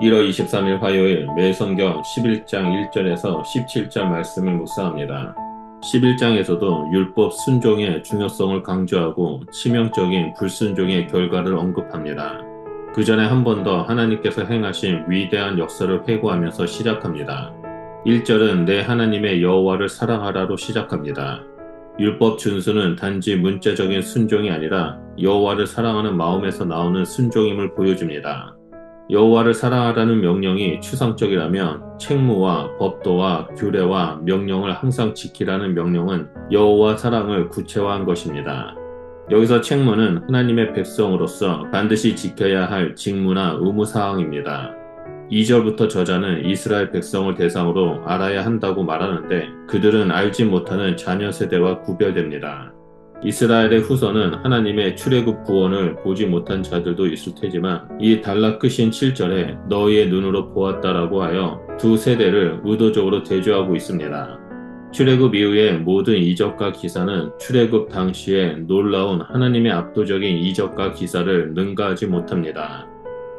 1월 23일 화요일 매성경 11장 1절에서 17절 말씀을 묵상합니다. 11장에서도 율법 순종의 중요성을 강조하고 치명적인 불순종의 결과를 언급합니다. 그 전에 한 번 더 하나님께서 행하신 위대한 역사를 회고하면서 시작합니다. 1절은 내 하나님의 여호와를 사랑하라로 시작합니다. 율법 준수는 단지 문자적인 순종이 아니라 여호와를 사랑하는 마음에서 나오는 순종임을 보여줍니다. 여호와를 사랑하라는 명령이 추상적이라면 책무와 법도와 규례와 명령을 항상 지키라는 명령은 여호와 사랑을 구체화한 것입니다. 여기서 책무는 하나님의 백성으로서 반드시 지켜야 할 직무나 의무사항입니다. 2절부터 저자는 이스라엘 백성을 대상으로 알아야 한다고 말하는데 그들은 알지 못하는 자녀 세대와 구별됩니다. 이스라엘의 후손은 하나님의 출애굽 구원을 보지 못한 자들도 있을 테지만 이 단락 끝인 7절에 너희의 눈으로 보았다라고 하여 두 세대를 의도적으로 대조하고 있습니다. 출애굽 이후의 모든 이적과 기사는 출애굽 당시에 놀라운 하나님의 압도적인 이적과 기사를 능가하지 못합니다.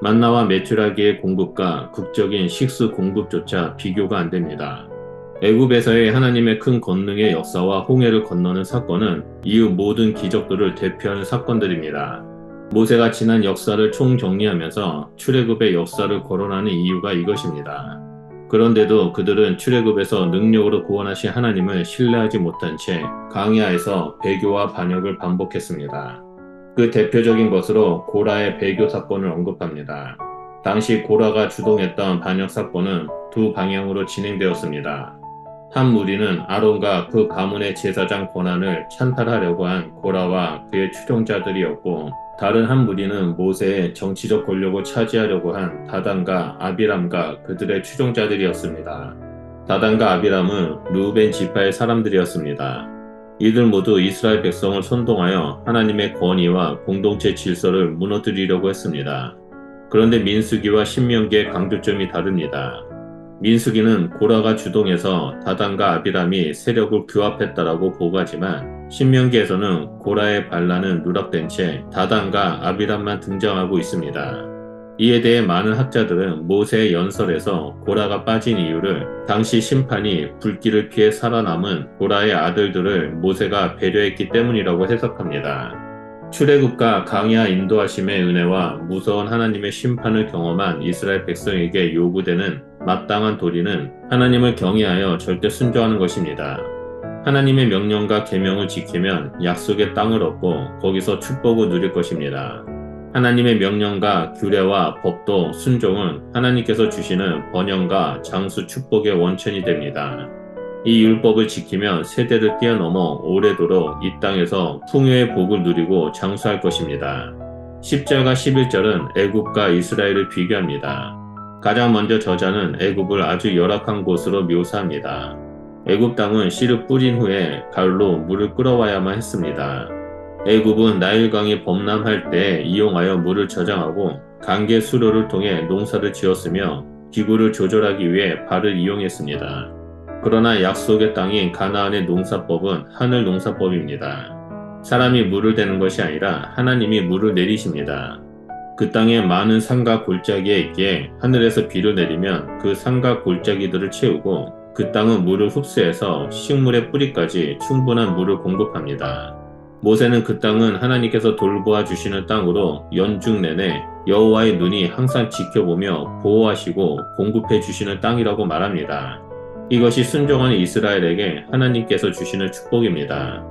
만나와 메추라기의 공급과 극적인 식수 공급조차 비교가 안 됩니다. 애굽에서의 하나님의 큰 권능의 역사와 홍해를 건너는 사건은 이후 모든 기적들을 대표하는 사건들입니다. 모세가 지난 역사를 총정리하면서 출애굽의 역사를 거론하는 이유가 이것입니다. 그런데도 그들은 출애굽에서 능력으로 구원하신 하나님을 신뢰하지 못한 채 광야에서 배교와 반역을 반복했습니다. 그 대표적인 것으로 고라의 배교 사건을 언급합니다. 당시 고라가 주동했던 반역 사건은 두 방향으로 진행되었습니다. 한 무리는 아론과 그 가문의 제사장 권한을 찬탈하려고 한 고라와 그의 추종자들이었고 다른 한 무리는 모세의 정치적 권력을 차지하려고 한 다단과 아비람과 그들의 추종자들이었습니다. 다단과 아비람은 르우벤 지파의 사람들이었습니다. 이들 모두 이스라엘 백성을 선동하여 하나님의 권위와 공동체 질서를 무너뜨리려고 했습니다. 그런데 민수기와 신명기의 강조점이 다릅니다. 민수기는 고라가 주동해서 다단과 아비람이 세력을 규합했다라고 보고하지만 신명기에서는 고라의 반란은 누락된 채 다단과 아비람만 등장하고 있습니다. 이에 대해 많은 학자들은 모세의 연설에서 고라가 빠진 이유를 당시 심판이 불길을 피해 살아남은 고라의 아들들을 모세가 배려했기 때문이라고 해석합니다. 출애굽과 강야 인도하심의 은혜와 무서운 하나님의 심판을 경험한 이스라엘 백성에게 요구되는 마땅한 도리는 하나님을 경외하여 절대 순종하는 것입니다. 하나님의 명령과 계명을 지키면 약속의 땅을 얻고 거기서 축복을 누릴 것입니다. 하나님의 명령과 규례와 법도 순종은 하나님께서 주시는 번영과 장수 축복의 원천이 됩니다. 이 율법을 지키면 세대를 뛰어넘어 오래도록 이 땅에서 풍요의 복을 누리고 장수할 것입니다. 10절과 11절은 애굽과 이스라엘을 비교합니다. 가장 먼저 저자는 애굽을 아주 열악한 곳으로 묘사합니다. 애굽 땅은 씨를 뿌린 후에 발로 물을 끌어와야만 했습니다. 애굽은 나일강이 범람할 때 이용하여 물을 저장하고 강계 수로를 통해 농사를 지었으며 기구를 조절하기 위해 발을 이용했습니다. 그러나 약속의 땅인 가나안의 농사법은 하늘 농사법입니다. 사람이 물을 대는 것이 아니라 하나님이 물을 내리십니다. 그 땅에 많은 산과 골짜기가 있기에 하늘에서 비를 내리면 그 산과 골짜기들을 채우고 그 땅은 물을 흡수해서 식물의 뿌리까지 충분한 물을 공급합니다. 모세는 그 땅은 하나님께서 돌보아 주시는 땅으로 연중 내내 여호와의 눈이 항상 지켜보며 보호하시고 공급해 주시는 땅이라고 말합니다. 이것이 순종하는 이스라엘에게 하나님께서 주시는 축복입니다.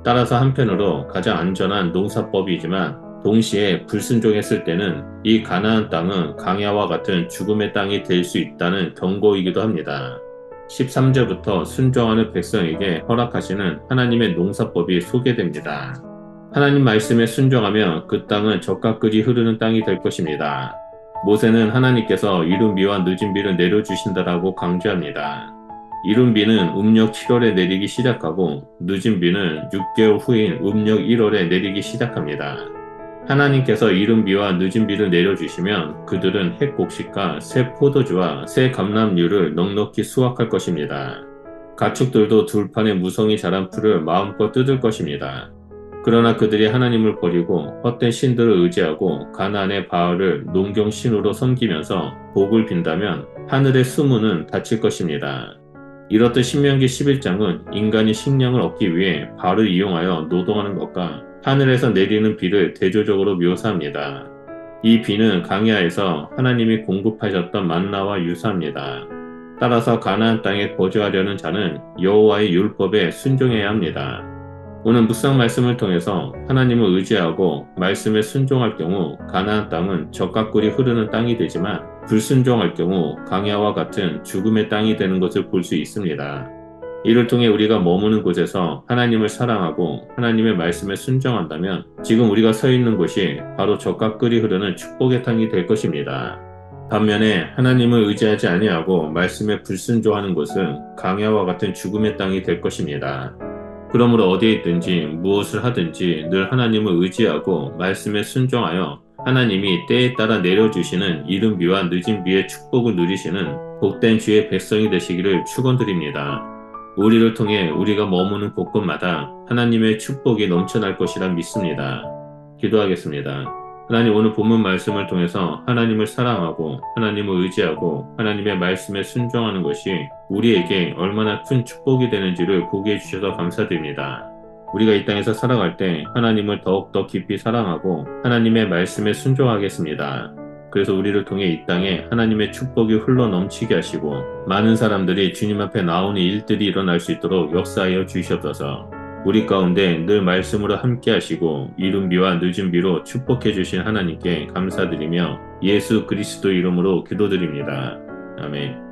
따라서 한편으로 가장 안전한 농사법이지만 동시에 불순종했을 때는 이 가나안 땅은 강야와 같은 죽음의 땅이 될 수 있다는 경고이기도 합니다. 13절부터 순종하는 백성에게 허락하시는 하나님의 농사법이 소개됩니다. 하나님 말씀에 순종하면 그 땅은 젖과 꿀이 흐르는 땅이 될 것입니다. 모세는 하나님께서 이른 비와 늦은 비를 내려주신다라고 강조합니다. 이른 비는 음력 7월에 내리기 시작하고 늦은 비는 6개월 후인 음력 1월에 내리기 시작합니다. 하나님께서 이른 비와 늦은 비를 내려주시면 그들은 핵곡식과 새 포도주와 새 감람류를 넉넉히 수확할 것입니다. 가축들도 들판에 무성히 자란 풀을 마음껏 뜯을 것입니다. 그러나 그들이 하나님을 버리고 헛된 신들을 의지하고 가나안의 바알을 농경 신으로 섬기면서 복을 빈다면 하늘의 수문은 닫힐 것입니다. 이렇듯 신명기 11장은 인간이 식량을 얻기 위해 바알을 이용하여 노동하는 것과 하늘에서 내리는 비를 대조적으로 묘사합니다. 이 비는 광야에서 하나님이 공급하셨던 만나와 유사합니다. 따라서 가나안 땅에 거주하려는 자는 여호와의 율법에 순종해야 합니다. 오늘 묵상 말씀을 통해서 하나님을 의지하고 말씀에 순종할 경우 가나안 땅은 젖과 꿀이 흐르는 땅이 되지만 불순종할 경우 광야와 같은 죽음의 땅이 되는 것을 볼 수 있습니다. 이를 통해 우리가 머무는 곳에서 하나님을 사랑하고 하나님의 말씀에 순종한다면 지금 우리가 서 있는 곳이 바로 젖과 꿀이 흐르는 축복의 땅이 될 것입니다. 반면에 하나님을 의지하지 아니하고 말씀에 불순종하는 곳은 광야와 같은 죽음의 땅이 될 것입니다. 그러므로 어디에 있든지 무엇을 하든지 늘 하나님을 의지하고 말씀에 순종하여 하나님이 때에 따라 내려주시는 이른 비와 늦은 비의 축복을 누리시는 복된 주의 백성이 되시기를 축원드립니다. 우리를 통해 우리가 머무는 곳곳마다 하나님의 축복이 넘쳐날 것이라 믿습니다. 기도하겠습니다. 하나님, 오늘 본문 말씀을 통해서 하나님을 사랑하고 하나님을 의지하고 하나님의 말씀에 순종하는 것이 우리에게 얼마나 큰 축복이 되는지를 보게 해주셔서 감사드립니다. 우리가 이 땅에서 살아갈 때 하나님을 더욱더 깊이 사랑하고 하나님의 말씀에 순종하겠습니다. 그래서 우리를 통해 이 땅에 하나님의 축복이 흘러 넘치게 하시고 많은 사람들이 주님 앞에 나오는 일들이 일어날 수 있도록 역사하여 주시옵소서. 우리 가운데 늘 말씀으로 함께 하시고 이른 비와 늦은 비로 축복해 주신 하나님께 감사드리며 예수 그리스도 이름으로 기도드립니다. 아멘.